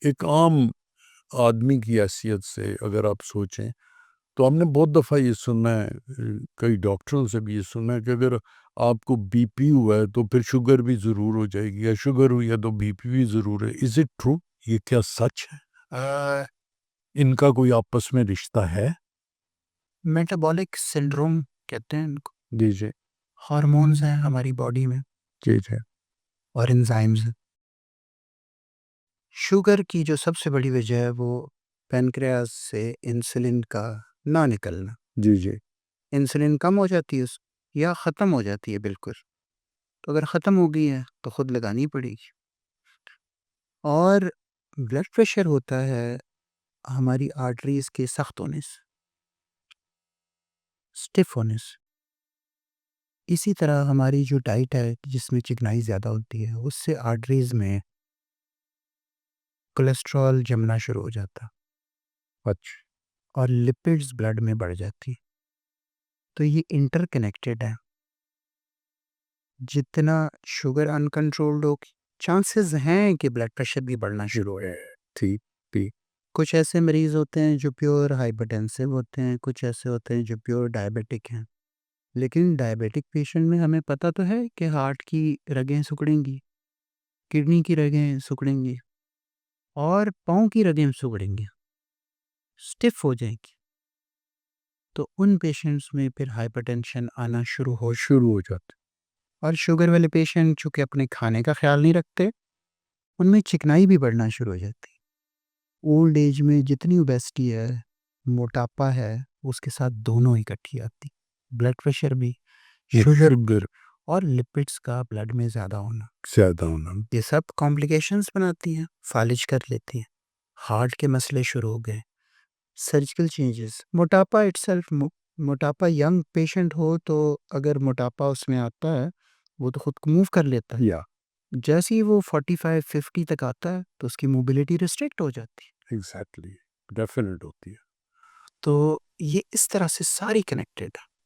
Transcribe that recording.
एक आम आदमी की हैसियत से अगर आप सोचें तो हमने बहुत दफ़ा ये सुना है, कई डॉक्टरों से भी ये सुना है कि अगर आपको बीपी हुआ है तो फिर शुगर भी ज़रूर हो जाएगी, या शुगर हुई है तो बीपी भी ज़रूर है। Is it true? ये क्या सच है? इनका कोई आपस में रिश्ता है? मेटाबॉलिक सिंड्रोम कहते हैं इनको। जी जी हार्मोन्स हैं हमारी बॉडी में जी जी और एंजाइम्स हैं। शुगर की जो सबसे बड़ी वजह है वो पैनक्रियाज से इंसुलिन का ना निकलना। जी जी इंसुलिन कम हो जाती है या ख़त्म हो जाती है बिल्कुल। तो अगर ख़त्म हो गई है तो ख़ुद लगानी पड़ेगी। और ब्लड प्रेशर होता है हमारी आर्टरीज़ के सख्त होने से, स्टिफ होने से। इसी तरह हमारी जो डाइट है जिसमें चिकनाई ज़्यादा होती है उससे आर्टरीज़ में कोलेस्ट्रॉल जमना शुरू हो जाता अच्छा और लिपिड्स ब्लड में बढ़ जाती। तो ये इंटरकनेक्टेड है। जितना शुगर अनकंट्रोल्ड हो, चांसेस हैं कि ब्लड प्रेशर भी बढ़ना शुरू हो। ठीक ठीक कुछ ऐसे मरीज़ होते हैं जो प्योर हाइपरटेंसिव होते हैं, कुछ ऐसे होते हैं जो प्योर डायबिटिक हैं। लेकिन डायबिटिक पेशेंट में हमें पता तो है कि हार्ट की रगें सिकुड़ेंगी, किडनी की रगें सिकुड़ेंगी और पाँव की रगें सिकुड़ेंगी, स्टिफ हो जाएंगी। तो उन पेशेंट्स में फिर हाइपरटेंशन आना शुरू हो जाता और शुगर वाले पेशेंट चूँकि अपने खाने का ख्याल नहीं रखते, उनमें चिकनाई भी बढ़ना शुरू हो जाती है। ओल्ड एज में जितनी ओबेसिटी है, मोटापा है, उसके साथ दोनों इकट्ठी आती। ब्लड प्रेशर भी, शुगर शुगर और लिपिड्स का ब्लड में ज़्यादा होना। ज़्यादा होना। ये सब कॉम्प्लिकेशंस बनाती हैं, फालिज कर लेती हैं। हार्ट के मसले शुरू हो गए, सर्जिकल चेंजेस। मोटापा इटसेल्फ मोटापा यंग पेशेंट हो तो अगर मोटापा उसमें आता है, वो तो खुद को मूव कर लेता है। या जैसे ही वो 45-50 तक आता है तो उसकी मोबिलिटी रिस्ट्रिक्ट हो जाती है। एग्जैक्टली डेफिनेट होती है। तो ये इस तरह से सारी कनेक्टेड है।